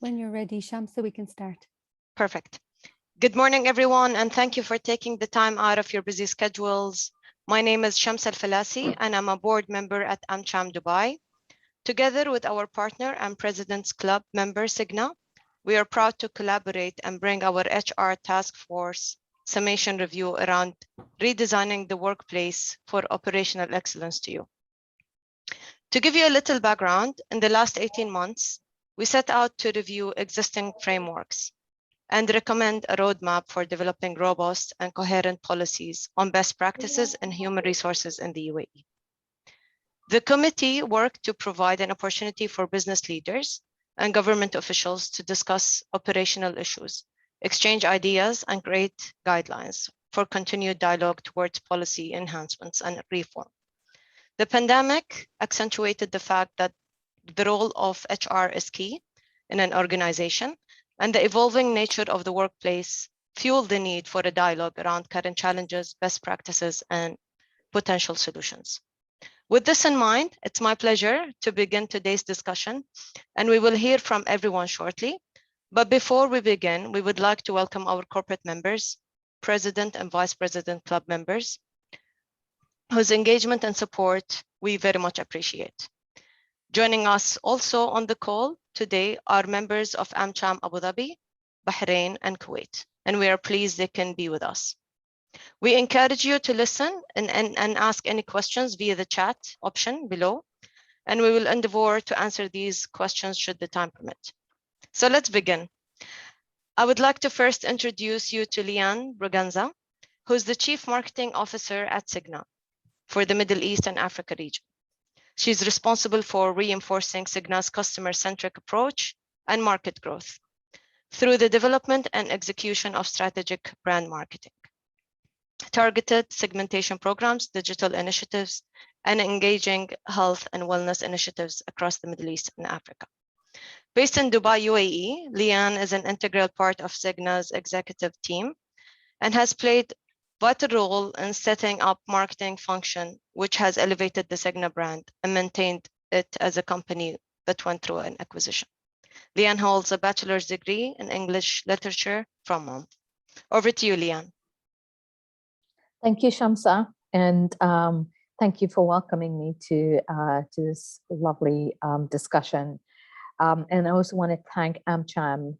When you're ready, Shamsa, we can start. Perfect. Good morning, everyone, and thank you for taking the time out of your busy schedules. My name is Shams Al-Falasi, and I'm a board member at AmCham Dubai. Together with our partner and President's Club member, Signa, we are proud to collaborate and bring our HR task force summation review around redesigning the workplace for operational excellence to you. To give you a little background, in the last 18 months, we set out to review existing frameworks and recommend a roadmap for developing robust and coherent policies on best practices and human resources in the UAE. The committee worked to provide an opportunity for business leaders and government officials to discuss operational issues, exchange ideas, and create guidelines for continued dialogue towards policy enhancements and reform. The pandemic accentuated the fact that the role of HR is key in an organization, and the evolving nature of the workplace fueled the need for a dialogue around current challenges, best practices, and potential solutions. With this in mind, it's my pleasure to begin today's discussion, and we will hear from everyone shortly. But before we begin, we would like to welcome our corporate members, President and Vice President Club members, whose engagement and support we very much appreciate. Joining us also on the call today are members of AmCham Abu Dhabi, Bahrain, and Kuwait, and we are pleased they can be with us. We encourage you to listen and ask any questions via the chat option below, and we will endeavor to answer these questions should the time permit. So let's begin. I would like to first introduce you to Liane Braganza, who's the Chief Marketing Officer at Signa for the Middle East and Africa region. She's responsible for reinforcing Signa's customer-centric approach and market growth through the development and execution of strategic brand marketing, targeted segmentation programs, digital initiatives, and engaging health and wellness initiatives across the Middle East and Africa. Based in Dubai, UAE, Liane is an integral part of Signa's executive team and has played vital role in setting up marketing function, which has elevated the Signa brand and maintained it as a company that went through an acquisition. Liane holds a bachelor's degree in English literature from MOM. Over to you, Liane. Thank you, Shamsa, and thank you for welcoming me to this lovely discussion. And I also want to thank AmCham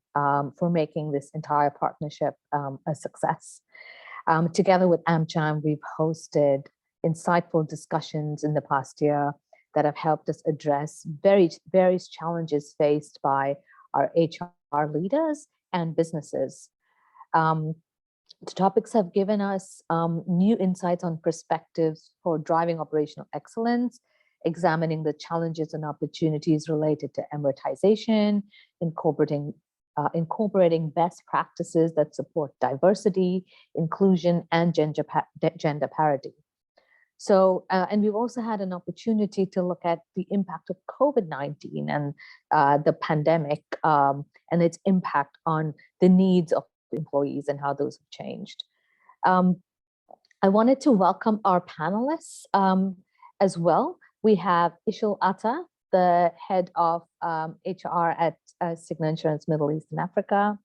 for making this entire partnership a success. Together with AmCham, we've hosted insightful discussions in the past year that have helped us address various challenges faced by our HR leaders and businesses. The topics have given us new insights on perspectives for driving operational excellence, examining the challenges and opportunities related to amortization, incorporating best practices that support diversity, inclusion, and gender parity. So, and we've also had an opportunity to look at the impact of COVID-19 and the pandemic and its impact on the needs of employees and how those have changed. I wanted to welcome our panelists as well. We have Ishil Atta, the head of HR at Signa Insurance Middle East and Africa.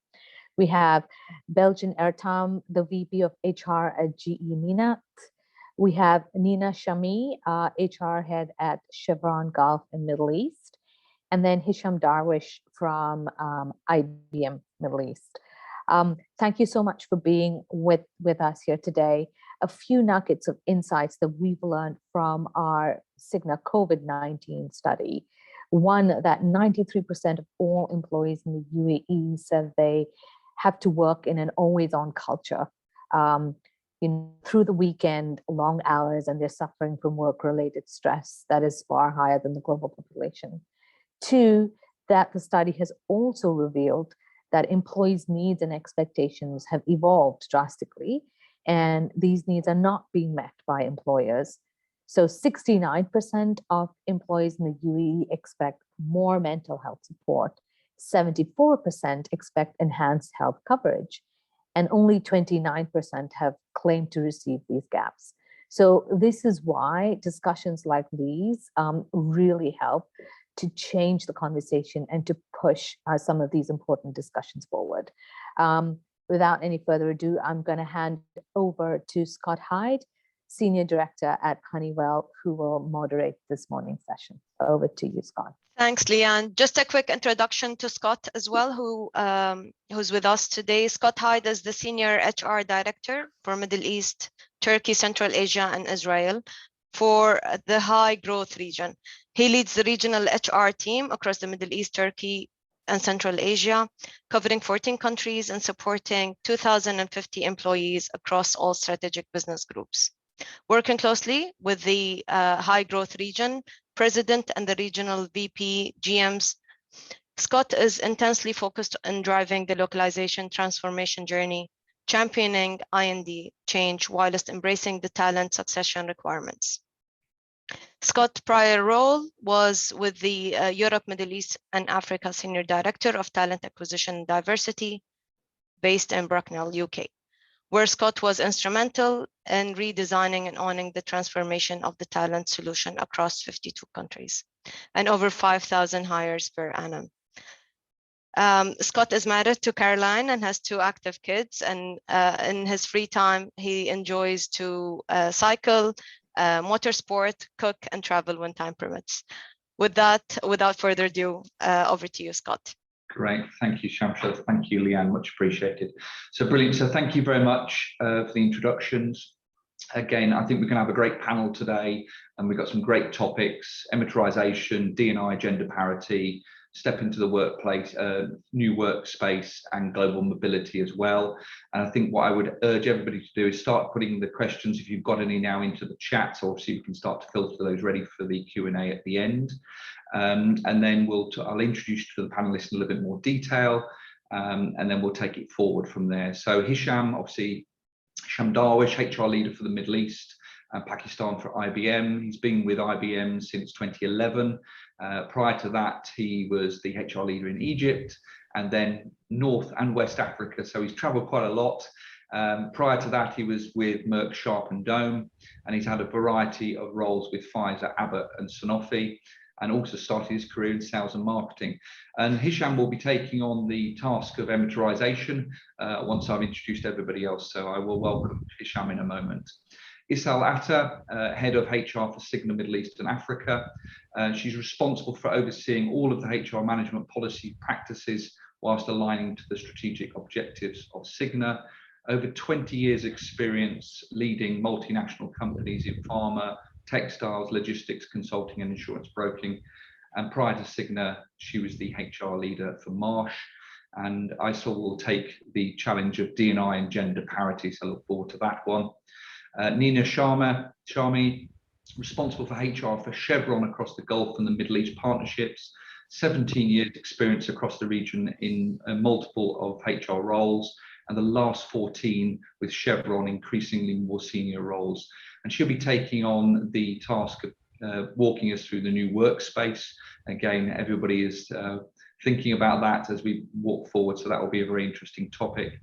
We have Belgian Ertam, the VP of HR at GE Minat. We have Nina Shami, HR head at Chevron Gulf and Middle East. And then Hisham Darwish from IBM Middle East. Thank you so much for being with us here today. A few nuggets of insights that we've learned from our Signa COVID-19 study. One, that 93% of all employees in the UAE said they have to work in an always-on culture. Through the weekend, long hours, and they're suffering from work-related stress that is far higher than the global population. Two, that the study has also revealed that employees' needs and expectations have evolved drastically, and these needs are not being met by employers. So 69% of employees in the UAE expect more mental health support, 74% expect enhanced health coverage, and only 29% have claimed to receive these gaps. So this is why discussions like these really help to change the conversation and to push some of these important discussions forward. Without any further ado, I'm going to hand over to Scott Hyde, Senior Director at Honeywell, who will moderate this morning's session. Over to you, Scott. Thanks, Leanne. Just a quick introduction to Scott as well, who's with us today. Scott Hyde is the Senior HR Director for Middle East, Turkey, Central Asia, and Israel for the High Growth region. He leads the regional HR team across the Middle East, Turkey, and Central Asia, covering 14 countries and supporting 2,050 employees across all strategic business groups. Working closely with the High Growth region President and the regional VP GMs, Scott is intensely focused on driving the localization transformation journey, championing I&D change whilst embracing the talent succession requirements. Scott's prior role was with the Europe, Middle East, and Africa Senior Director of Talent Acquisition and Diversity, based in Bracknell, UK, where Scott was instrumental in redesigning and owning the transformation of the talent solution across 52 countries and over 5,000 hires per annum. Scott is married to Caroline and has 2 active kids, and in his free time, he enjoys to cycle, motorsport, cook, and travel when time permits. With that, without further ado, over to you, Scott. Great, thank you, Shamsa. Thank you, Leanne, much appreciated. So brilliant, so thank you very much for the introductions. Again, I think we're gonna have a great panel today, and we've got some great topics: emmortization, D&I, gender parity, step into the workplace, new workspace, and global mobility as well. And I think what I would urge everybody to do is start putting the questions, if you've got any now, into the chat, so obviously you can start to filter those ready for the Q&A at the end. And then I'll introduce you to the panelists in a little bit more detail, and then we'll take it forward from there. So Hisham, obviously, Hisham Darwish, HR leader for the Middle East and Pakistan for IBM. He's been with IBM since 2011. Prior to that, he was the HR leader in Egypt and then North and West Africa. So he's traveled quite a lot. Prior to that, he was with Merck Sharp and Dome, and he's had a variety of roles with Pfizer, Abbott, and Sanofi, and also started his career in sales and marketing. And Hisham will be taking on the task of emmortization once I've introduced everybody else. So I will welcome Hisham in a moment. Isal Atta, head of HR for Cigna Middle East and Africa. She's responsible for overseeing all of the HR management policy practices whilst aligning to the strategic objectives of Cigna. Over 20 years experience leading multinational companies in pharma, textiles, logistics, consulting, and insurance broking. And prior to Cigna, she was the HR leader for Marsh. And Isal will take the challenge of D&I and gender parity, so I look forward to that one. Nina Sharmi, responsible for HR for Chevron across the Gulf and the Middle East partnerships. 17 years experience across the region in multiple of HR roles, and the last 14 with Chevron, increasingly more senior roles. And she'll be taking on the task of walking us through the new workspace. Again, everybody is thinking about that as we walk forward, so that will be a very interesting topic.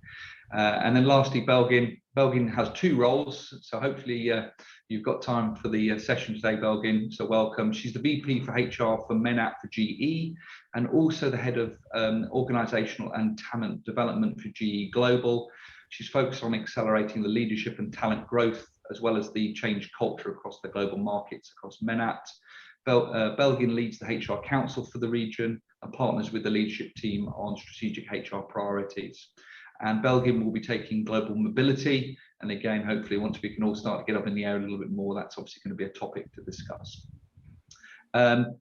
And then lastly, Belgin. Belgin has 2 roles, so hopefully you've got time for the session today, Belgin, so welcome. She's the VP for HR for MENAT for GE, and also the head of organizational and talent development for GE Global. She's focused on accelerating the leadership and talent growth, as well as the change culture across the global markets across MENAT. Belgin leads the HR Council for the region and partners with the leadership team on strategic HR priorities. And Belgin will be taking global mobility. And again, hopefully once we can all start to get up in the air a little bit more, that's obviously going to be a topic to discuss.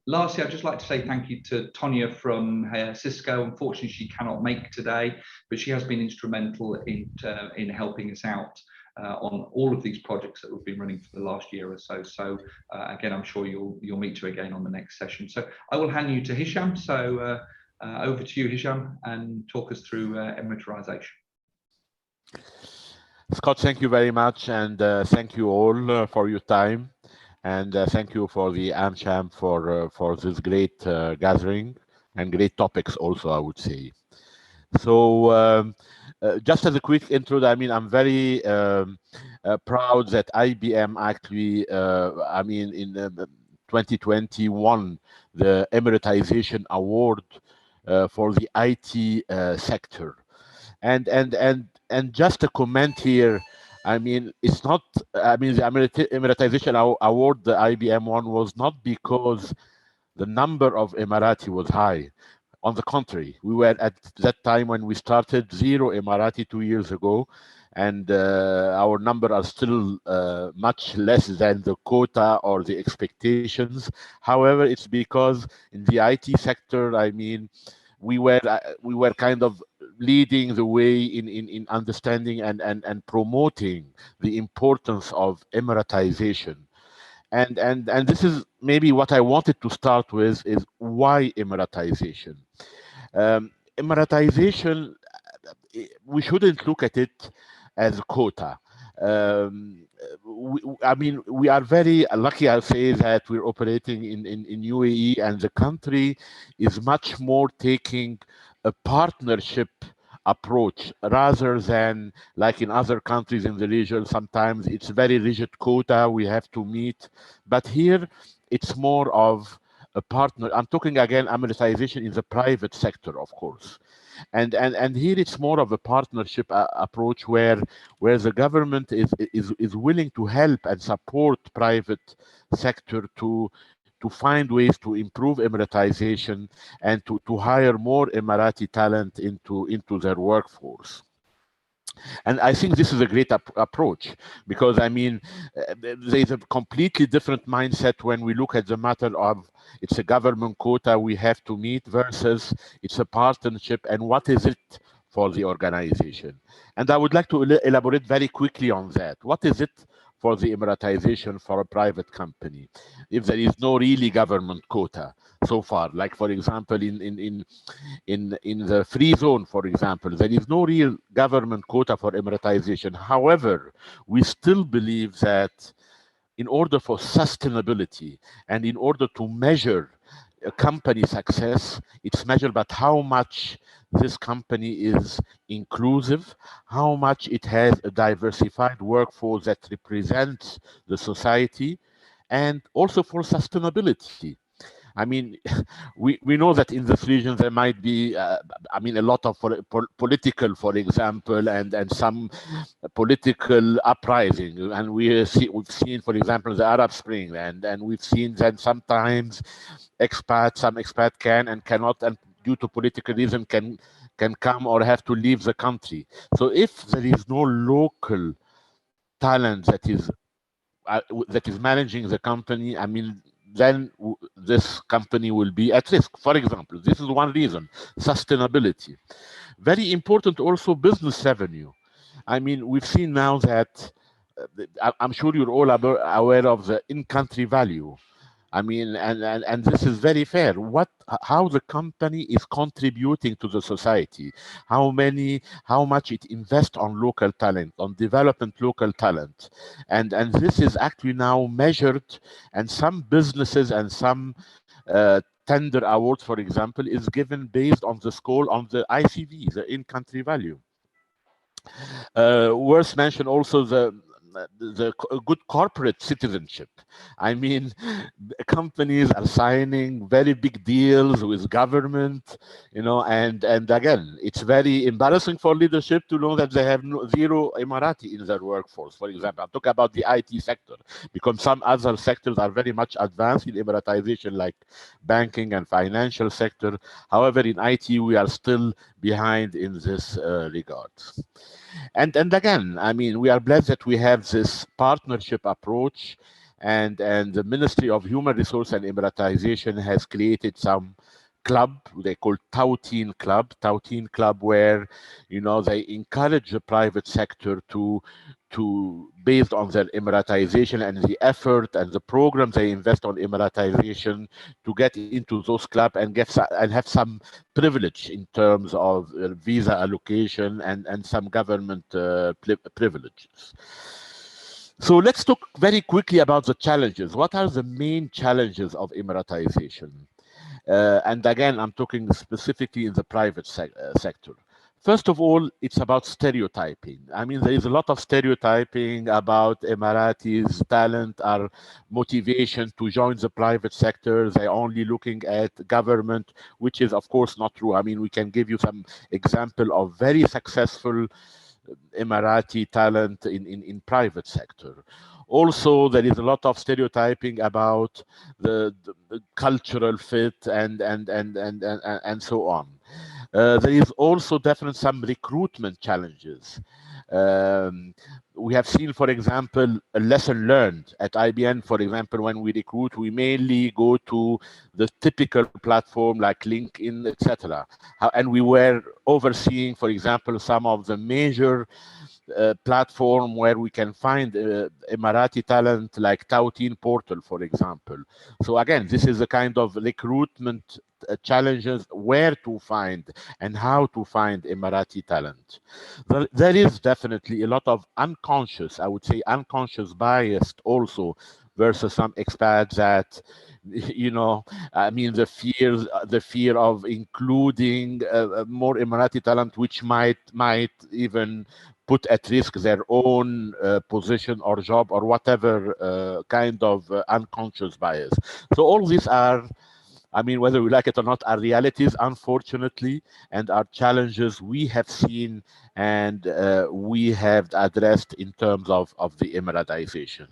Lastly, I'd just like to say thank you to Tonya from Cisco. Unfortunately, she cannot make today, but she has been instrumental in helping us out on all of these projects that we've been running for the last year or so. So again, I'm sure you'll meet her again on the next session. So I will hand you to Hisham. So over to you, Hisham, and talk us through emmortization. Scott, thank you very much, and thank you all for your time, and thank you for the AmCham for this great gathering and great topics also, I would say. So just as a quick intro, I mean, I'm very proud that IBM actually, I mean, in 2020 won the Emiratization Award for the IT sector. And just a comment here. I mean, it's not. I mean, the Emiratization Award the IBM won was not because the number of Emirati was high. On the contrary, we were at that time when we started 0 Emirati 2 years ago, and our number are still much less than the quota or the expectations. However, it's because in the IT sector, I mean, we were kind of leading the way in understanding and promoting the importance of Emiratization. And this is maybe what I wanted to start with, is why Emiratization? Emiratization, we shouldn't look at it as a quota. I mean, we are very lucky, I'll say, that we're operating in UAE, and the country is much more taking a partnership approach rather than like in other countries in the region. Sometimes it's very rigid quota we have to meet, but here it's more of a partner. I'm talking again Emiratization in the private sector, of course. And here it's more of a partnership approach where the government is willing to help and support private sector to find ways to improve Emiratization and to hire more Emirati talent into their workforce. And I think this is a great approach, because I mean, there's a completely different mindset when we look at the matter of it's a government quota we have to meet versus it's a partnership, and what is it for the organization. And I would like to elaborate very quickly on that. What is it for the Emiratization for a private company if there is no really government quota so far? Like, for example, in the free zone, for example, there is no real government quota for Emiratization. However, we still believe that in order for sustainability and in order to measure a company success, it's measured by how much this company is inclusive, how much it has a diversified workforce that represents the society, and also for sustainability. I mean, we know that in this region there might be, I mean, a lot of political, for example, and some political uprising, and we've seen, for example, the Arab Spring, and we've seen that sometimes some expat can and cannot, and due to political reason can come or have to leave the country. So if there is no local talent that is managing the company, I mean, then this company will be at risk. For example, this is one reason: sustainability. Very important also, business revenue. I mean, we've seen now that I'm sure you're all aware of the in-country value. I mean, and this is very fair. How the company is contributing to the society, how much it invests on local talent, on development local talent, and this is actually now measured. And some businesses and some tender awards, for example, is given based on the score on the ICV, the in-country value. Worth mention also the good corporate citizenship. I mean, companies are signing very big deals with government, you know, and again, it's very embarrassing for leadership to know that they have zero Emirati in their workforce. For example, I'm talking about the IT sector, because some other sectors are very much advanced in Emiratization, like banking and financial sector. However, in IT, we are still behind in this regard. And again, I mean, we are blessed that we have this partnership approach, and the Ministry of Human Resource and Emiratization has created some club they call Tauteen Club, where, you know, they encourage the private sector to based on their Emiratization and the effort and the programs they invest on Emiratization, to get into those clubs and have some privilege in terms of visa allocation and some government privileges. So let's talk very quickly about the challenges. What are the main challenges of Emiratization? And again, I'm talking specifically in the private sector. First of all, it's about stereotyping. I mean, there is a lot of stereotyping about Emiratis' talent or motivation to join the private sector. They're only looking at government, which is, of course, not true. I mean, we can give you some example of very successful Emirati talent in private sector. Also, there is a lot of stereotyping about the cultural fit and so on. There is also definitely some recruitment challenges. We have seen, for example, a lesson learned at IBN. For example, when we recruit, we mainly go to the typical platform like LinkedIn, etc. And we were overseeing, for example, some of the major platform where we can find Emirati talent like Tautin Portal, for example. So again, this is a kind of recruitment challenges, where to find and how to find Emirati talent. There is definitely a lot of unconscious, I would say unconscious bias also versus some expats that, you know, I mean, the fear of including more Emirati talent, which might even put at risk their own position or job or whatever kind of unconscious bias. So all these are, I mean, whether we like it or not, are realities, unfortunately, and are challenges we have seen and we have addressed in terms of the Emiratization.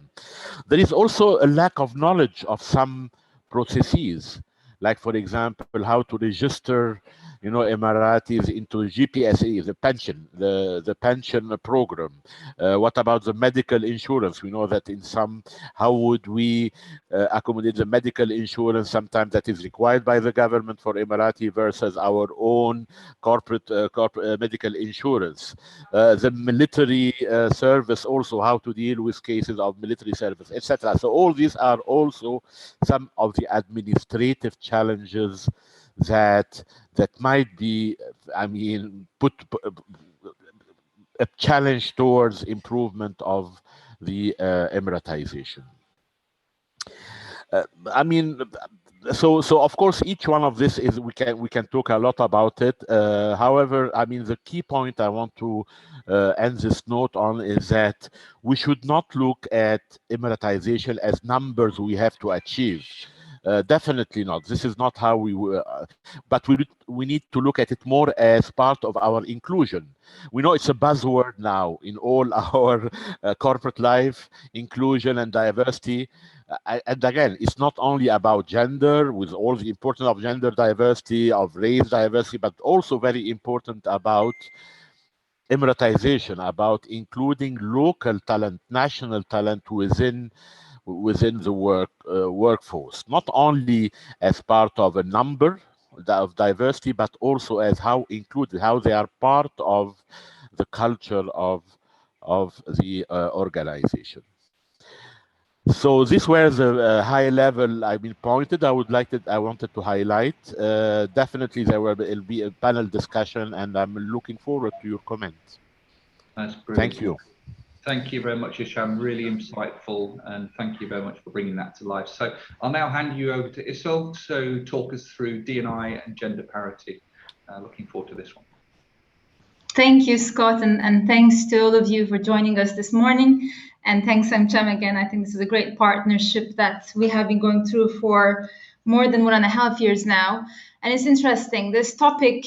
There is also a lack of knowledge of some processes, like, for example, how to register, you know, Emiratis into GPSE, the pension program. What about the medical insurance? We know that in some, how would we accommodate the medical insurance sometimes that is required by the government for Emirati versus our own corporate medical insurance? The military service, also how to deal with cases of military service, etc. So all these are also some of the administrative challenges that might be, I mean, put a challenge towards improvement of the Emiratization. I mean, so of course each one of this is, we can talk a lot about it. However, I mean, the key point I want to end this note on is that we should not look at Emiratization as numbers we have to achieve. Definitely not. This is not how we but we need to look at it more as part of our inclusion. We know it's a buzzword now in all our corporate life, inclusion and diversity. And again, it's not only about gender, with all the importance of gender diversity, of race diversity, but also very important about Emiratization, about including local talent, national talent within the workforce, not only as part of a number of diversity, but also as how included, how they are part of the culture of the organization. So these were the high level, I mean, pointed. I wanted to highlight. Definitely, will be a panel discussion, and I'm looking forward to your comments. That's brilliant. Thank you. Thank you very much, Hisham. Really insightful, and thank you very much for bringing that to life. So I'll now hand you over to Isol to talk us through D&I and gender parity. Looking forward to this one. Thank you, Scott, and thanks to all of you for joining us this morning. And thanks, AmCham, again. I think this is a great partnership that we have been going through for more than 1.5 years now. And it's interesting, this topic,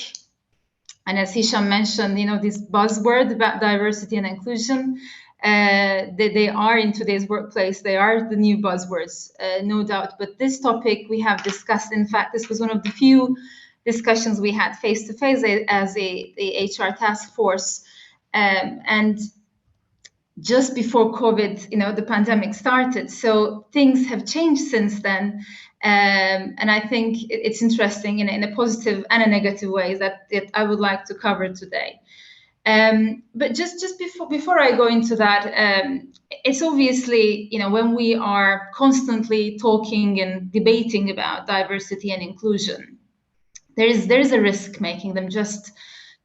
and as Hisham mentioned, you know, this buzzword about diversity and inclusion, they are in today's workplace, they are the new buzzwords, no doubt. But this topic we have discussed, in fact, this was one of the few discussions we had face-to-face as the HR task force. And just before COVID, you know, the pandemic started. So things have changed since then. And I think it's interesting in a positive and a negative way that I would like to cover today. But just before I go into that, it's obviously, you know, when we are constantly talking and debating about diversity and inclusion, there is a risk making them just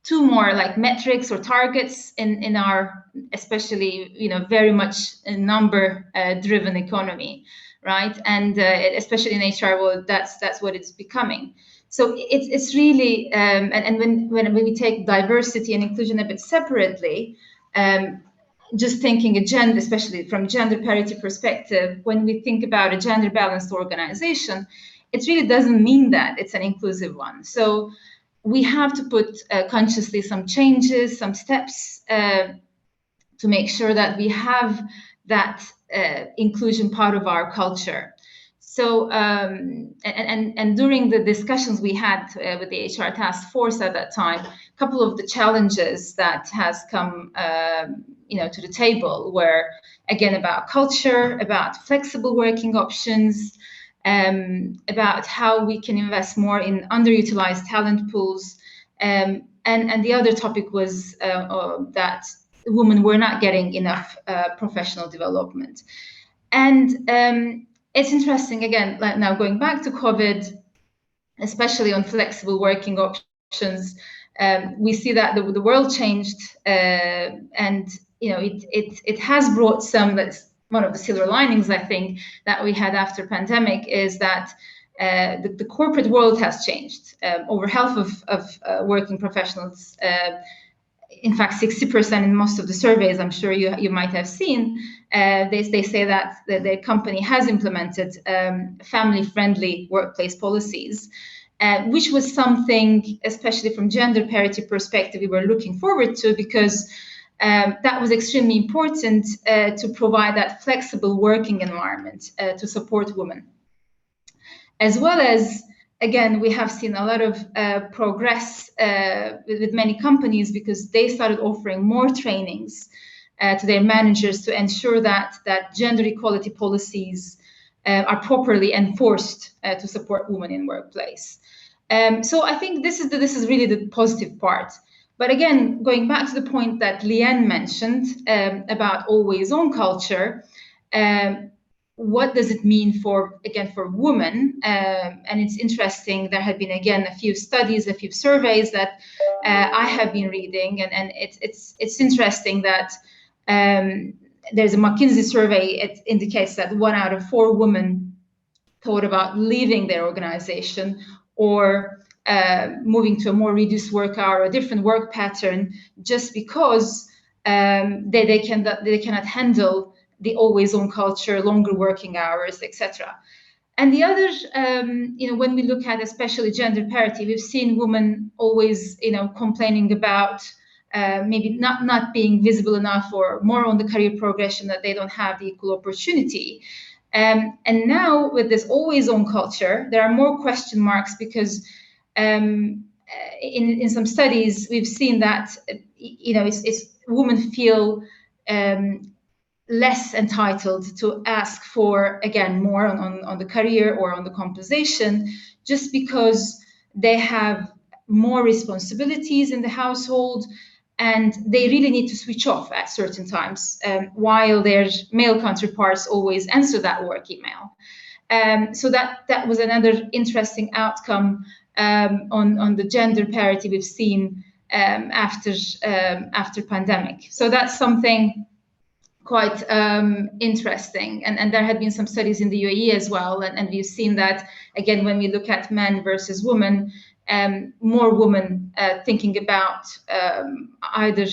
too more like metrics or targets in our, especially, you know, very much a number driven economy, right? And especially in HR, well, that's what it's becoming. So it's really, and when we take diversity and inclusion a bit separately, just thinking agenda, especially from gender parity perspective, when we think about a gender balanced organization, it really doesn't mean that it's an inclusive one. So we have to put consciously some changes, some steps to make sure that we have that inclusion part of our culture. So, and during the discussions we had with the HR task force at that time, a couple of the challenges that has come, to the table were, again, about culture, about flexible working options, about how we can invest more in underutilized talent pools. And the other topic was that women were not getting enough professional development. And it's interesting, again, like now going back to COVID, especially on flexible working options, we see that the world changed, and it has brought some. That's one of the silver linings, I think, that we had after pandemic, is that the corporate world has changed. Over half of working professionals, in fact, 60% in most of the surveys, I'm sure you might have seen, they say that their company has implemented family-friendly workplace policies, which was something, especially from gender parity perspective, we were looking forward to, because that was extremely important to provide that flexible working environment to support women. As well as, again, we have seen a lot of progress with many companies, because they started offering more trainings to their managers to ensure that gender equality policies are properly enforced to support women in workplace. So I think this is really the positive part. But again, going back to the point that Leanne mentioned about always-on culture, what does it mean for women? And it's interesting, there have been, again, a few studies, a few surveys that I have been reading, and it's interesting that there's a McKinsey survey. It indicates that 1 out of 4 women thought about leaving their organization or moving to a more reduced work hour or a different work pattern, just because they cannot handle the always-on culture, longer working hours, etc. And the other, when we look at especially gender parity, we've seen women always, complaining about maybe not being visible enough, or more on the career progression, that they don't have the equal opportunity. And now with this always-on culture, there are more question marks, because in some studies we've seen that it's women feel less entitled to ask for, again, more on the career or on the compensation, just because they have more responsibilities in the household, and they really need to switch off at certain times, while their male counterparts always answer that work email. So that was another interesting outcome on the gender parity we've seen after pandemic. So that's something quite interesting, and there had been some studies in the UAE as well, and we've seen that, again, when we look at men versus women, more women thinking about either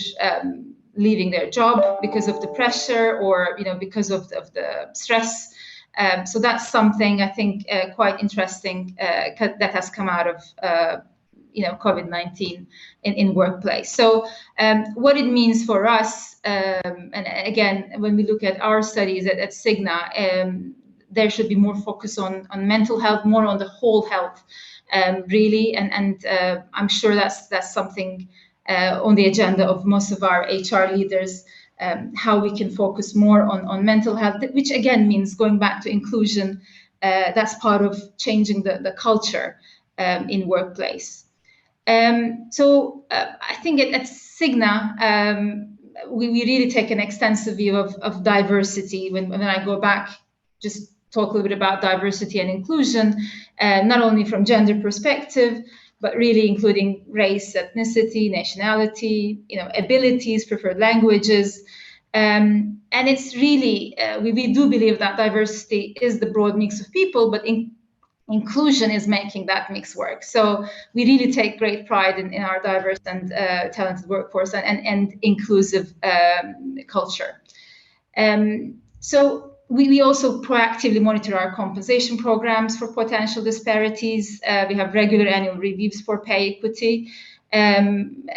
leaving their job because of the pressure, or because of the stress. So that's something, I think, quite interesting that has come out of COVID-19 in workplace. So what it means for us, and again, when we look at our studies at Cigna, there should be more focus on mental health, more on the whole health, really, and I'm sure that's something on the agenda of most of our HR leaders, how we can focus more on mental health, which again means going back to inclusion. That's part of changing the culture in workplace. So I think at Cigna, we really take an extensive view of diversity. When I go back, just talk a little bit about diversity and inclusion, not only from gender perspective, but really including race, ethnicity, nationality, abilities, preferred languages. And it's really, we do believe that diversity is the broad mix of people, but inclusion is making that mix work. So we really take great pride in our diverse and talented workforce and inclusive culture. So we also proactively monitor our compensation programs for potential disparities. We have regular annual reviews for pay equity, and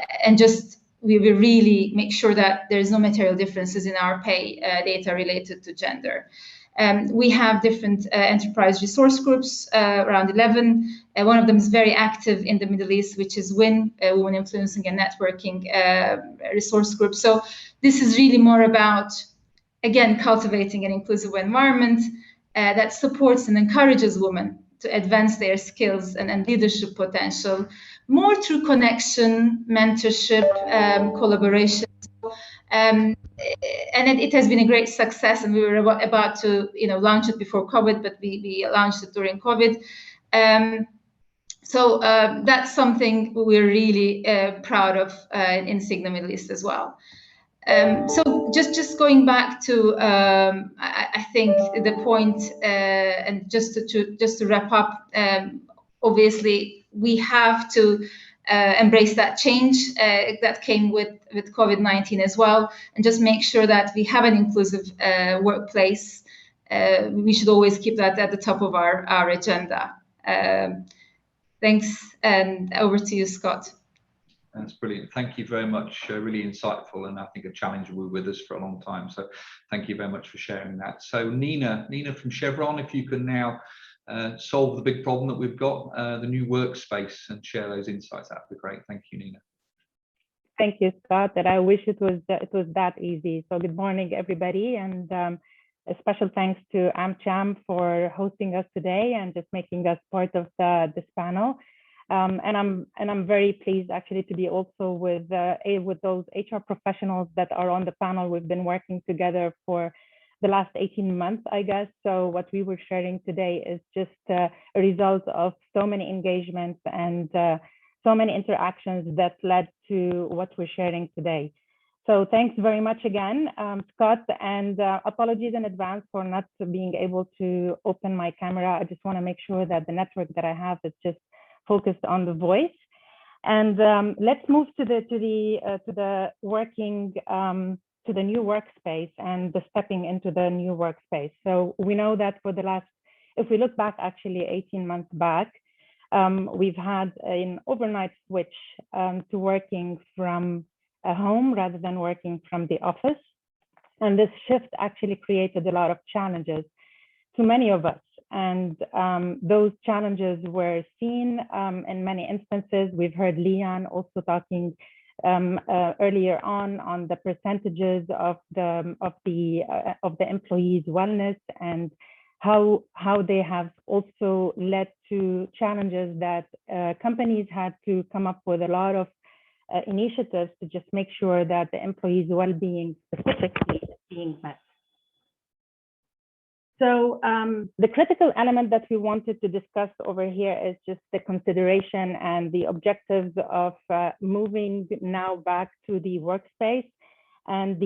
we will really make sure that there is no material differences in our pay data related to gender. We have different enterprise resource groups, around 11. One of them is very active in the Middle East, which is WIN, Women Influencing and Networking resource group. So this is really more about, again, cultivating an inclusive environment that supports and encourages women to advance their skills and leadership potential, more through connection, mentorship, collaboration. And it has been a great success, and we were about to launch it before COVID, but we launched it during COVID. So that's something we're really proud of in Signa Middle East as well. So just going back to I think the point, and just to wrap up, obviously we have to embrace that change that came with COVID-19 as well, and just make sure that we have an inclusive workplace. We should always keep that at the top of our agenda. Thanks, and over to you, Scott. That's brilliant. Thank you very much. Really insightful, and I think a challenge will be with us for a long time. So thank you very much for sharing that. So Nina from Chevron, if you can now solve the big problem that we've got, the new workspace, and share those insights, that'd be great. Thank you, Nina. Thank you, Scott. That I wish it was that easy. So good morning, everybody, and a special thanks to AmCham for hosting us today and just making us part of this panel. And I'm very pleased actually to be also with those HR professionals that are on the panel. We've been working together for the last 18 months, I guess. So what we were sharing today is just a result of so many engagements and so many interactions that led to what we're sharing today. So thanks very much again, Scott, and apologies in advance for not being able to open my camera. I just want to make sure that the network that I have is just focused on the voice. And let's move to the new workspace and the stepping into the new workspace. So we know that for the last, if we look back actually 18 months back, we've had an overnight switch to working from home rather than working from the office. And this shift actually created a lot of challenges to many of us. And those challenges were seen in many instances. We've heard Leon also talking earlier on the percentages of the employees' wellness and how they have also led to challenges that companies had to come up with a lot of initiatives to just make sure that the employees' well-being specifically is being met. So the critical element that we wanted to discuss over here is just the consideration and the objectives of moving now back to the workspace, and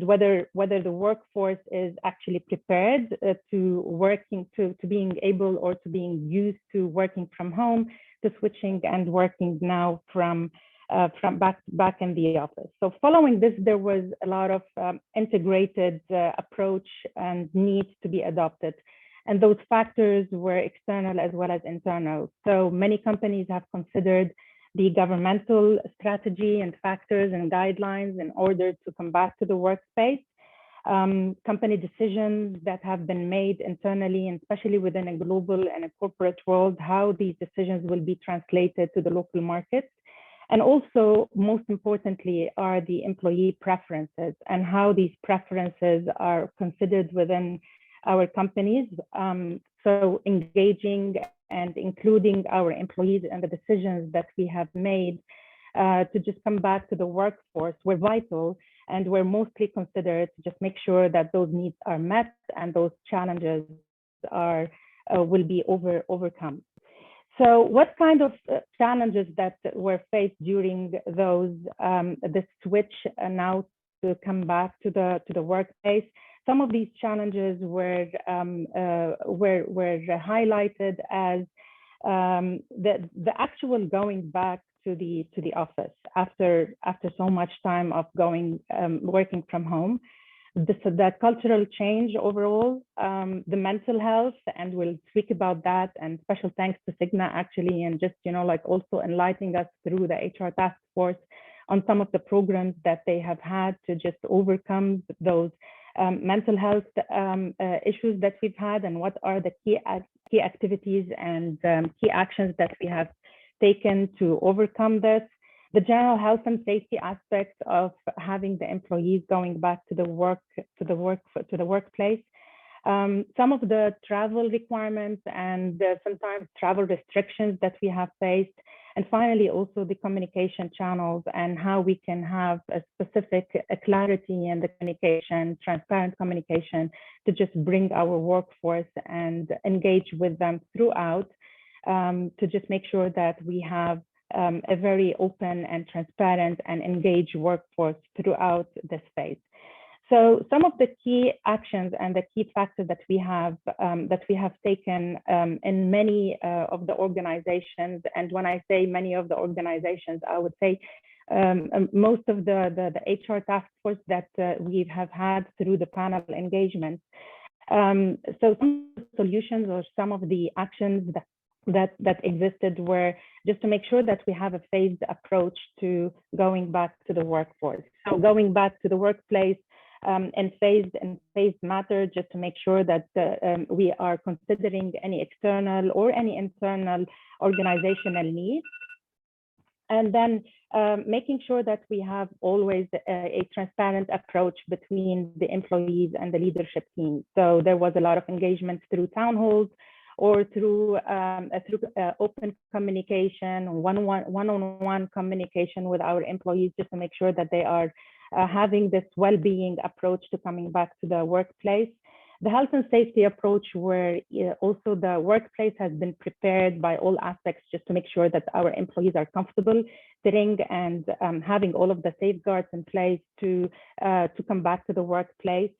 whether the workforce is actually prepared to being able or to being used to working from home, to switching and working now from back in the office. So following this, there was a lot of integrated approach and needs to be adopted. And those factors were external as well as internal. So many companies have considered the governmental strategy and factors and guidelines in order to come back to the workspace. Company decisions that have been made internally, and especially within a global and a corporate world, how these decisions will be translated to the local markets. And also, most importantly, are the employee preferences and how these preferences are considered within our companies. So engaging and including our employees and the decisions that we have made to just come back to the workforce were vital, and were mostly considered to just make sure that those needs are met and those challenges will be overcome. So what kind of challenges that were faced during the switch now to come back to the workplace. Some of these challenges were highlighted as the actual going back to the office after so much time of working from home. That cultural change overall, the mental health, and we'll speak about that. And special thanks to Signa actually, and just like also enlightening us through the HR task force on some of the programs that they have had to just overcome those mental health issues that we've had, and what are the key activities and key actions that we have taken to overcome this. The general health and safety aspects of having the employees going back to the workplace. Some of the travel requirements and sometimes travel restrictions that we have faced. And finally, also the communication channels and how we can have a specific clarity in the communication, transparent communication, to just bring our workforce and engage with them throughout, to just make sure that we have a very open and transparent and engaged workforce throughout this phase. So some of the key actions and the key factors that we have taken in many of the organizations, and when I say many of the organizations, I would say most of the HR task force that we have had through the panel engagement. So some solutions or some of the actions that existed were just to make sure that we have a phased approach to going back to the workforce. So going back to the workplace in phased matter, just to make sure that we are considering any external or any internal organizational needs. And then making sure that we have always a transparent approach between the employees and the leadership team. So there was a lot of engagement through town halls, or through open communication, one-on-one communication with our employees, just to make sure that they are having this well-being approach to coming back to the workplace. The health and safety approach, where also the workplace has been prepared by all aspects, just to make sure that our employees are comfortable sitting and having all of the safeguards in place to come back to the workplace.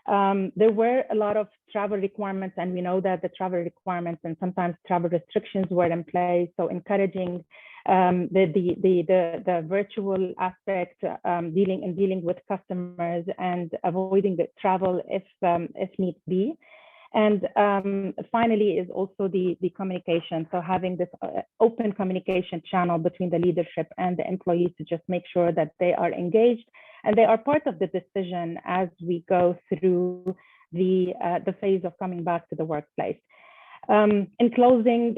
There were a lot of travel requirements, and we know that the travel requirements and sometimes travel restrictions were in place. So encouraging the virtual aspect, dealing with customers and avoiding the travel if needs be. And finally is also the communication. So having this open communication channel between the leadership and the employees to just make sure that they are engaged and they are part of the decision as we go through the phase of coming back to the workplace. In closing,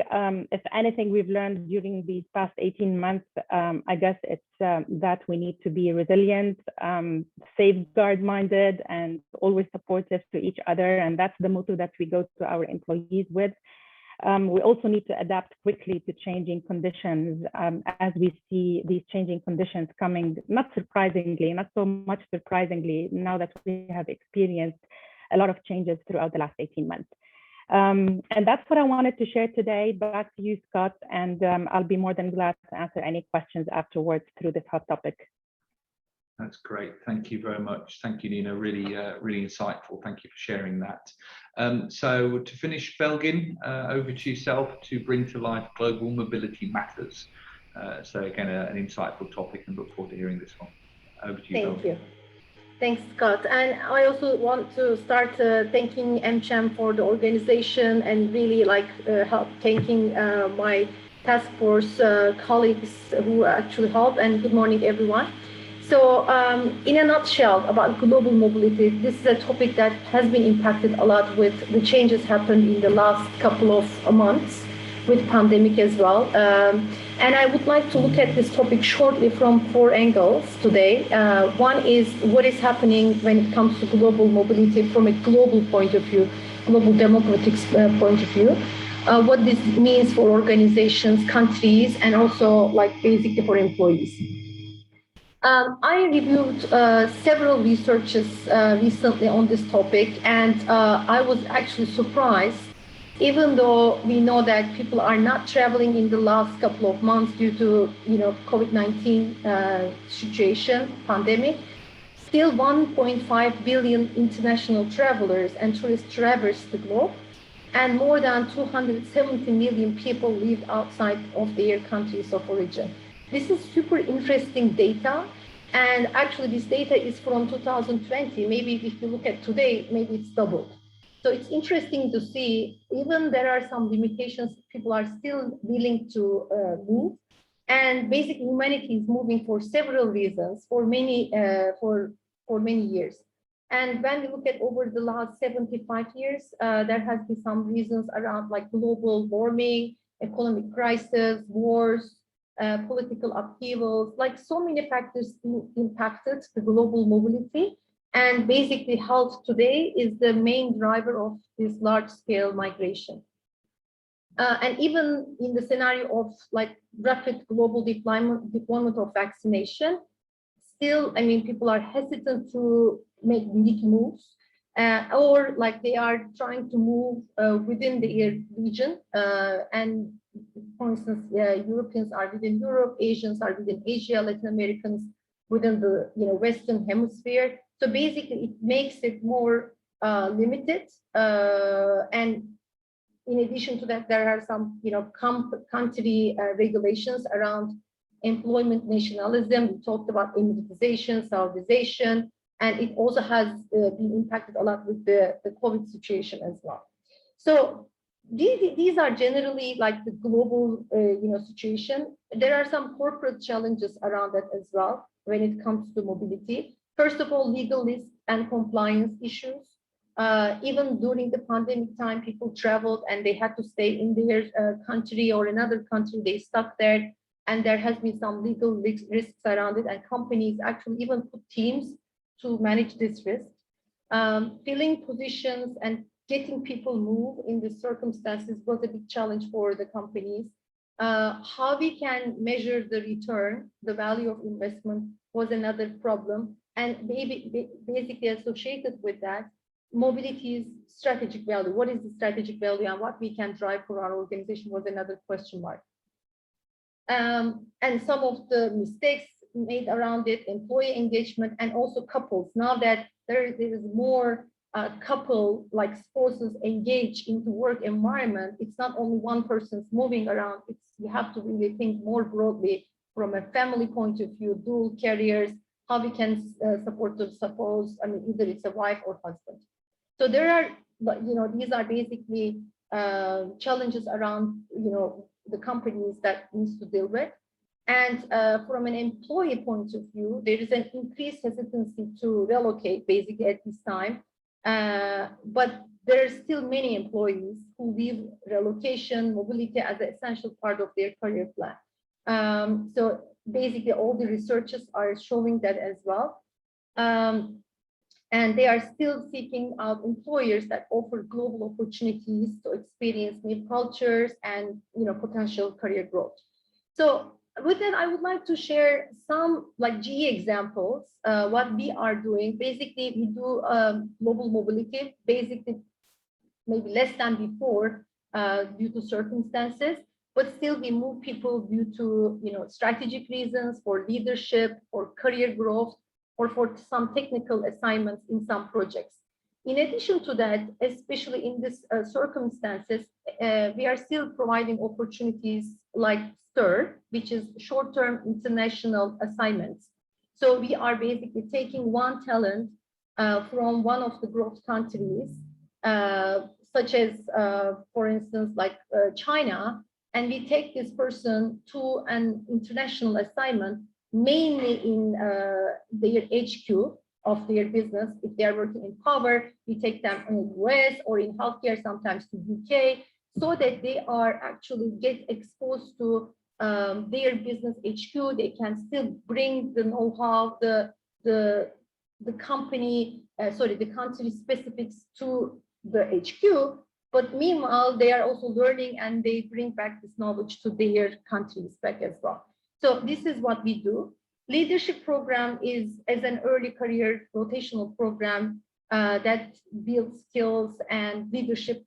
if anything we've learned during these past 18 months, I guess it's that we need to be resilient, safeguard-minded, and always supportive to each other. And that's the motto that we go to our employees with. We also need to adapt quickly to changing conditions as we see these changing conditions coming, not so much surprisingly, now that we have experienced a lot of changes throughout the last 18 months. And that's what I wanted to share today. Back to you, Scott, and I'll be more than glad to answer any questions afterwards through this hot topic. That's great. Thank you very much. Thank you, Nina. Really, really insightful. Thank you for sharing that. So to finish, Belgin, over to yourself to bring to life Global Mobility Matters. So again, an insightful topic, and look forward to hearing this one. Over to you, Belgin. Thank you. Thanks, Scott. And I also want to start thanking AmCham for the organization, and really thanking my task force colleagues who actually helped. And good morning, everyone. So in a nutshell about global mobility, this is a topic that has been impacted a lot with the changes happened in the last couple of months with pandemic as well. And I would like to look at this topic shortly from 4 angles today. One is what is happening when it comes to global mobility from a global point of view, global democratics point of view, what this means for organizations, countries, and also basically for employees. I reviewed several researches recently on this topic, and I was actually surprised, even though we know that people are not traveling in the last couple of months due to COVID-19 situation, pandemic. still 1.5 billion international travelers and tourists traverse the globe, and more than 270 million people live outside of their countries of origin. This is super interesting data. And actually this data is from 2020. Maybe if you look at today, maybe it's doubled. So it's interesting to see, even there are some limitations, people are still willing to move. And basically humanity is moving for several reasons, for many years. And when we look at over the last 75 years, there has been some reasons around like global warming, economic crisis, wars, political upheavals, like so many factors impacted the global mobility. And basically health today is the main driver of this large scale migration. And even in the scenario of like rapid global deployment of vaccination, still, I mean, people are hesitant to make big moves, or like they are trying to move within their region. And for instance, Europeans are within Europe, Asians are within Asia, Latin Americans within the Western Hemisphere. So basically, it makes it more limited. And in addition to that, there are some country regulations around employment nationalism. We talked about immunization, Saudization, and it also has been impacted a lot with the COVID situation as well. So these are generally like the global situation. There are some corporate challenges around that as well when it comes to mobility. First of all, legal risk and compliance issues. Even during the pandemic time, people traveled and they had to stay in their country or another country, they stuck there. And there has been some legal risks around it, and companies actually even put teams to manage this risk. Filling positions and getting people move in these circumstances was a big challenge for the companies. How we can measure the return, the value of investment was another problem. And basically associated with that, mobility's strategic value. What is the strategic value and what we can drive for our organization was another question mark. And some of the mistakes made around it, employee engagement, and also couples. Now that there is more couple like spouses engaged into work environment, it's not only one person's moving around. You have to really think more broadly from a family point of view, dual careers, how we can support the spouse. I mean, either it's a wife or husband. So there are, these are basically challenges around, the companies that needs to deal with. And from an employee point of view, there is an increased hesitancy to relocate basically at this time. But there are still many employees who view relocation, mobility as an essential part of their career plan. So basically all the researchers are showing that as well. And they are still seeking out employers that offer global opportunities to experience new cultures and potential career growth. So with that, I would like to share some like GE examples, what we are doing. Basically, we do global mobility, basically maybe less than before due to circumstances, but still we move people due to strategic reasons, for leadership, for career growth, or for some technical assignments in some projects. In addition to that, especially in these circumstances, we are still providing opportunities like STIR, which is short-term international assignments. So we are basically taking one talent from one of the growth countries, such as, for instance, like China, and we take this person to an international assignment, mainly in their HQ of their business. If they are working in power, we take them in the US or in healthcare, sometimes to UK, so that they are actually get exposed to their business HQ. They can still bring the know-how, the company, the country specifics to the HQ. But meanwhile, they are also learning and they bring back this knowledge to their countries back as well. So this is what we do. Leadership program is as an early career rotational program that builds skills and leadership,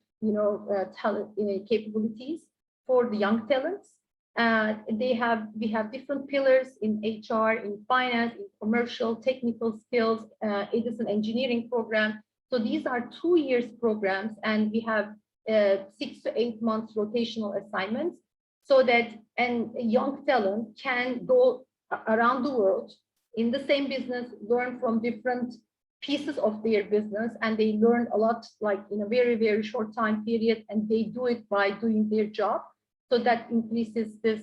talent capabilities for the young talents. we have different pillars in HR, in finance, in commercial, technical skills. It is an engineering program. So these are 2 years programs, and we have 6 to 8 months rotational assignments, so that a young talent can go around the world in the same business, learn from different pieces of their business, and they learn a lot, like in a very, very short time period, and they do it by doing their job. So that increases this,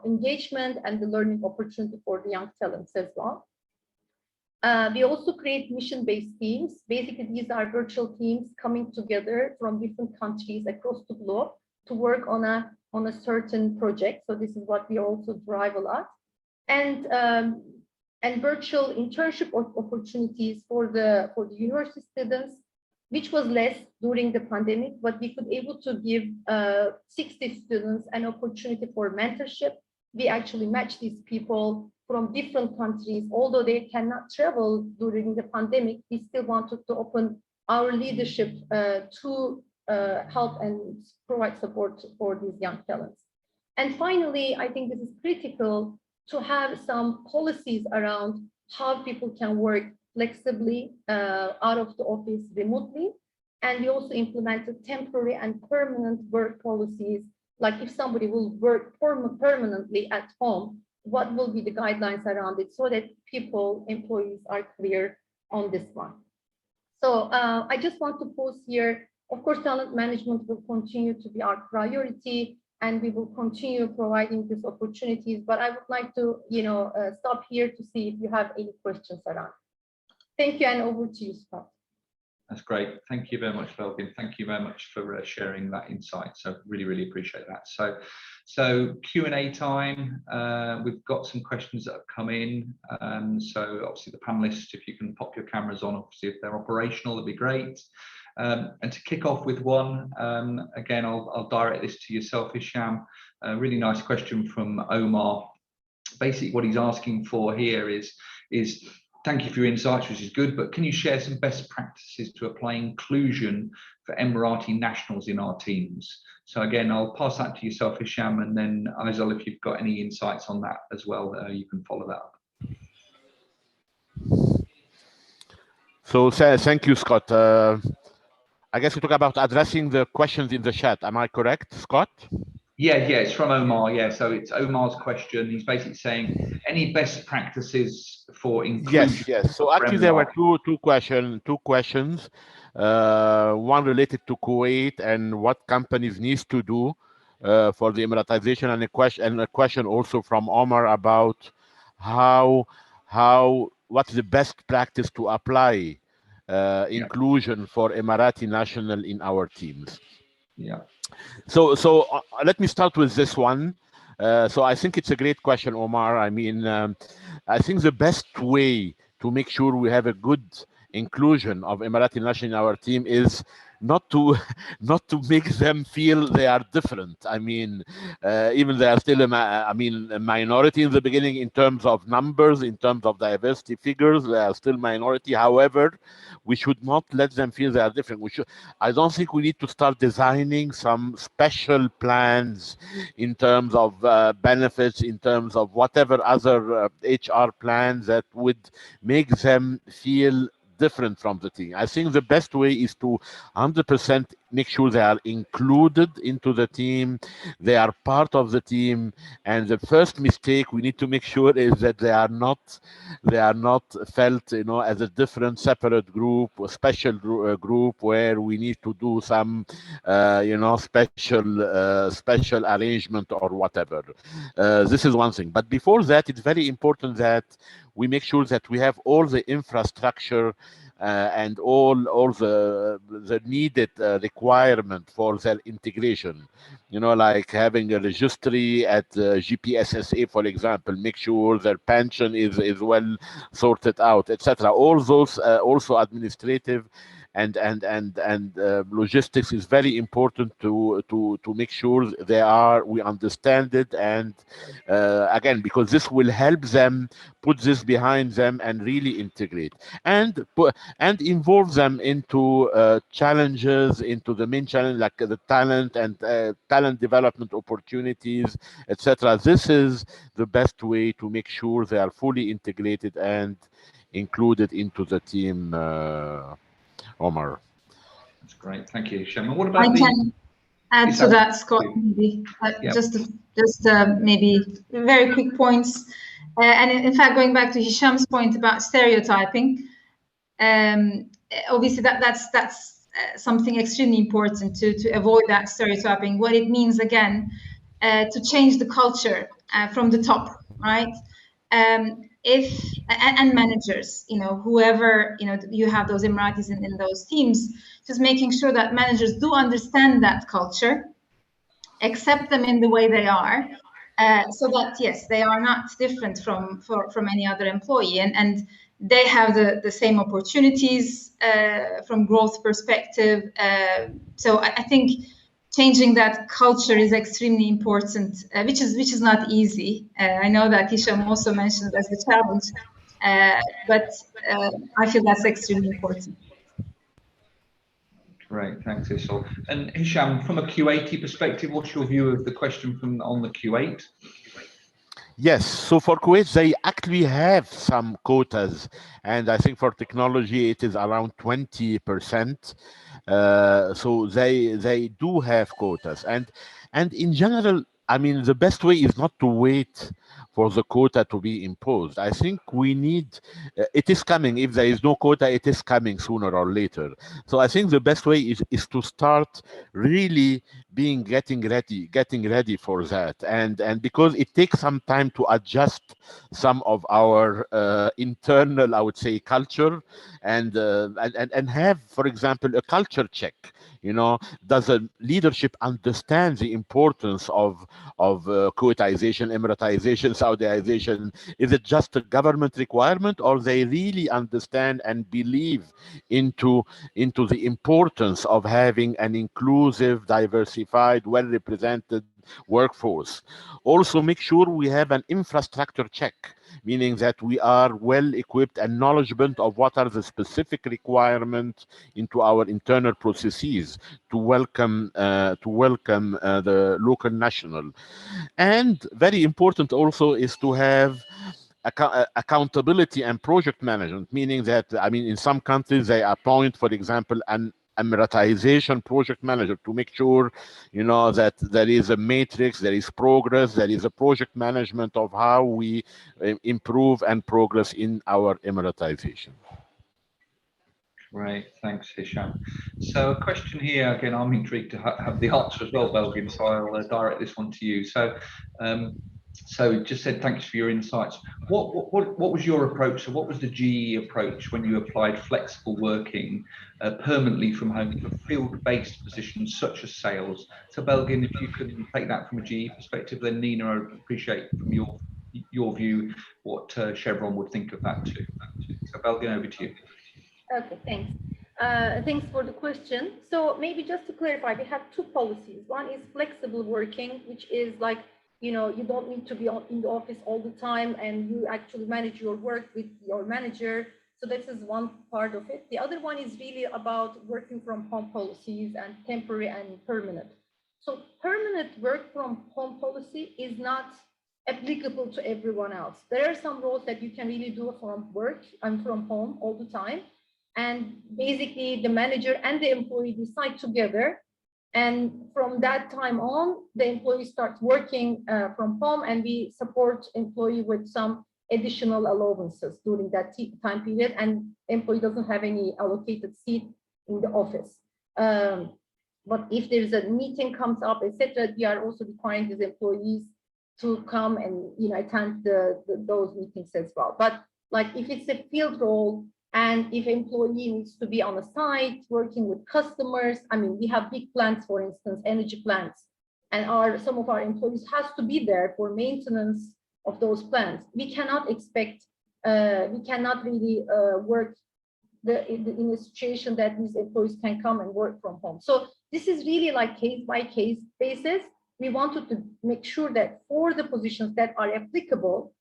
engagement and the learning opportunity for the young talents as well. We also create mission-based teams. Basically, these are virtual teams coming together from different countries across the globe to work on a certain project. So this is what we also drive a lot. And virtual internship opportunities for the university students, which was less during the pandemic, but we could able to give 60 students an opportunity for mentorship. We actually match these people from different countries. Although they cannot travel during the pandemic, we still wanted to open our leadership to help and provide support for these young talents. And finally, I think this is critical to have some policies around how people can work flexibly out of the office remotely. And we also implemented temporary and permanent work policies, like if somebody will work permanently at home, what will be the guidelines around it, so that employees are clear on this one. So I just want to pause here. Of course, talent management will continue to be our priority, and we will continue providing these opportunities. But I would like to, stop here to see if you have any questions around. Thank you, and over to you, Scott. That's great. Thank you very much, Belgin. Thank you very much for sharing that insight. So really, really appreciate that. So Q&A time. We've got some questions that have come in. So obviously the panelists, if you can pop your cameras on, obviously if they're operational, that'd be great. And to kick off with one, again, I'll direct this to yourself, Hisham. A really nice question from Omar. Basically what he's asking for here is thank you for your insights, which is good, but can you share some best practices to apply inclusion for Emirati nationals in our teams? So again, I'll pass that to yourself, Hisham, and then Aizal, if you've got any insights on that as well, you can follow that up. So thank you, Scott. I guess we talk about addressing the questions in the chat. Am I correct, Scott? Yeah, it's from Omar. Yeah, so it's Omar's question. He's basically saying, any best practices for inclusion? Yes. So actually, there were two questions. One related to Kuwait and what companies needs to do for the Emiratization, and a question also from Omar about what's the best practice to apply inclusion for Emirati national in our teams. Yeah. So let me start with this one. So I think it's a great question, Omar. I mean, I think the best way to make sure we have a good inclusion of Emirati national in our team is not to make them feel they are different. I mean, even they are still a minority in the beginning in terms of numbers, in terms of diversity figures, they are still minority. However, we should not let them feel they are different. I don't think we need to start designing some special plans in terms of benefits, in terms of whatever other HR plans that would make them feel different from the team. I think the best way is to 100% make sure they are included into the team, they are part of the team, and the first mistake we need to make sure is that they are not felt, as a different, separate group, or special group where we need to do some, special arrangement or whatever. This is one thing. But before that, it's very important that we make sure that we have all the infrastructure and all the needed requirement for their integration. Like having a registry at GPSSA, for example, make sure their pension is well sorted out, etc. All those also administrative logistics is very important to make sure we understand it, and again, because this will help them put this behind them and really integrate and involve them into challenges, into the main challenge, like the talent and talent development opportunities, etc. This is the best way to make sure they are fully integrated and included into the team, Omar. That's great. Thank you, Hisham. And what I about can add to that, Scott, maybe Yeah. just maybe very quick points. And in fact, going back to Hisham's point about stereotyping, obviously that's something extremely important to avoid that stereotyping. What it means, again, to change the culture from the top, right? And managers, whoever, you have those Emiratis in those teams, just making sure that managers do understand that culture, accept them in the way they are, so that, yes, they are not different from any other employee, and they have the same opportunities from growth perspective. So I think changing that culture is extremely important, which is not easy. I know that Hisham also mentioned as a challenge, but I feel that's extremely important. Great, thanks, Issel. And Hisham, from a Q80 perspective, what's your view of the question on the Q8? Yes, so for Kuwait, they actually have some quotas, and I think for technology it is around 20%. So they do have quotas, and in general, I mean, the best way is not to wait for the quota to be imposed. I think we need, it is coming. If there is no quota, it is coming sooner or later. So I think the best way is to start really getting ready for that, and because it takes some time to adjust some of our internal, I would say, culture, and have, for example, a culture check. Does the leadership understand the importance of Kuwaitization, Emiratization, Saudization? Is it just a government requirement, or they really understand and believe into the importance of having an inclusive, diversified, well-represented workforce? Also, make sure we have an infrastructure check, meaning that we are well equipped and knowledgeable of what are the specific requirements into our internal processes to welcome the local national. And very important also is to have accountability and project management, meaning that, I mean, in some countries they appoint, for example, an Emiratization project manager to make sure, that there is a matrix, there is progress, there is a project management of how we improve and progress in our Emiratization. Great, thanks, Hisham. So a question here, again, I'm intrigued to have the answer as well, Belgin, so I'll direct this one to you. So just said thanks for your insights. What was your approach? So what was the GE approach when you applied flexible working permanently from home for field-based positions such as sales? So Belgin, if you can take that from a GE perspective, then Nina, I appreciate from your view what Chevron would think of that too. So Belgin, over to you. Okay, thanks. Thanks for the question. So maybe just to clarify, we have two policies. One is flexible working, which is like, you don't need to be in the office all the time, and you actually manage your work with your manager. So this is one part of it. The other one is really about working from home policies and temporary and permanent. So permanent work from home policy is not applicable to everyone else. There are some roles that you can really do from work and from home all the time. And basically the manager and the employee decide together. And from that time on, the employee starts working from home, and we support employee with some additional allowances during that time period. And employee doesn't have any allocated seat in the office. But if there's a meeting comes up, etc., we are also requiring these employees to come and attend those meetings as well. But like if it's a field role, and if employee needs to be on a site working with customers, I mean, we have big plants, for instance, energy plants, and some of our employees has to be there for maintenance of those plants. We cannot expect, we cannot really work in a situation that these employees can come and work from home. So this is really like case by case basis. We wanted to make sure that for the positions that are applicable,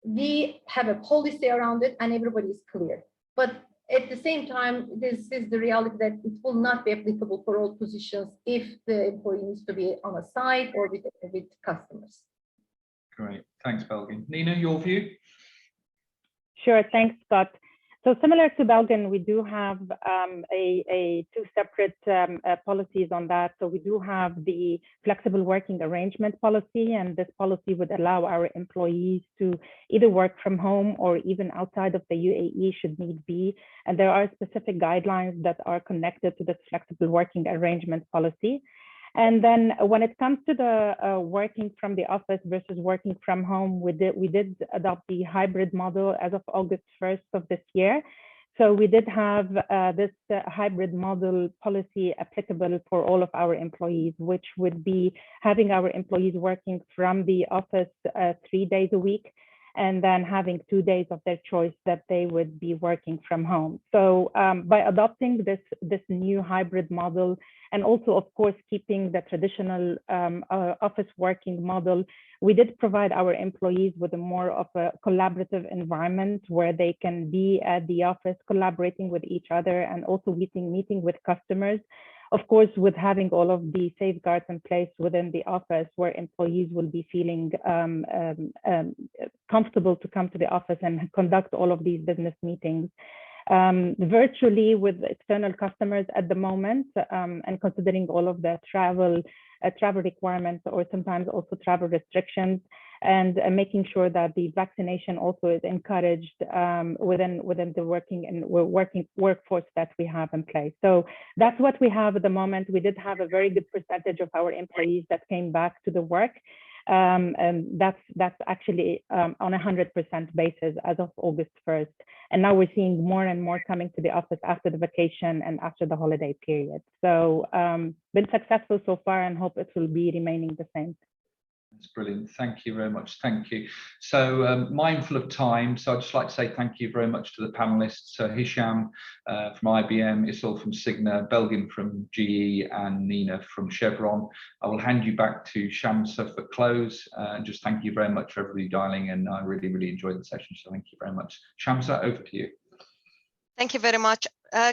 we have a policy around it and everybody is clear. But at the same time, this is the reality that it will not be applicable for all positions if the employee needs to be on a site or with customers. Great, thanks, Belgin. Nina, your view? Sure, thanks, Scott. So similar to Belgin, we do have two separate policies on that. So we do have the flexible working arrangement policy, and this policy would allow our employees to either work from home or even outside of the UAE should need be. And there are specific guidelines that are connected to this flexible working arrangement policy. And then when it comes to the working from the office versus working from home, we did adopt the hybrid model as of August 1st of this year. So we did have this hybrid model policy applicable for all of our employees, which would be having our employees working from the office 3 days a week, and then having 2 days of their choice that they would be working from home. So by adopting this new hybrid model, and also, of course, keeping the traditional office working model, we did provide our employees with a more of a collaborative environment where they can be at the office collaborating with each other and also meeting with customers. Of course, with having all of the safeguards in place within the office where employees will be feeling comfortable to come to the office and conduct all of these business meetings. Virtually with external customers at the moment, and considering all of the travel requirements or sometimes also travel restrictions, and making sure that the vaccination also is encouraged within the working workforce that we have in place. So that's what we have at the moment. We did have a very good percentage of our employees that came back to the work. And that's actually on 100% basis as of August 1st. And now we're seeing more and more coming to the office after the vacation and after the holiday period. So been successful so far and hope it will be remaining the same. That's brilliant. Thank you very much. Thank you. So mindful of time, so I'd just like to say thank you very much to the panelists. Hisham from IBM, Isol from Cigna, Belgin from GE, and Nina from Chevron. I will hand you back to Shamsa for close. And just thank you very much for everybody dialing in. I really, really enjoyed the session. So thank you very much. Shamsa, over to you. Thank you very much.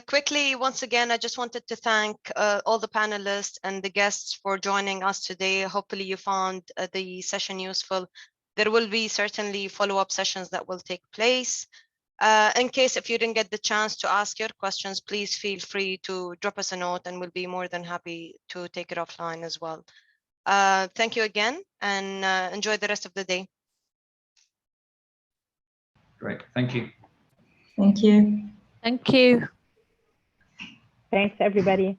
Quickly, once again, I just wanted to thank all the panelists and the guests for joining us today. Hopefully you found the session useful. There will be certainly follow-up sessions that will take place. In case if you didn't get the chance to ask your questions, please feel free to drop us a note and we'll be more than happy to take it offline as well. Thank you again and enjoy the rest of the day. Great, thank you. Thank you. Thank you. Thanks, everybody.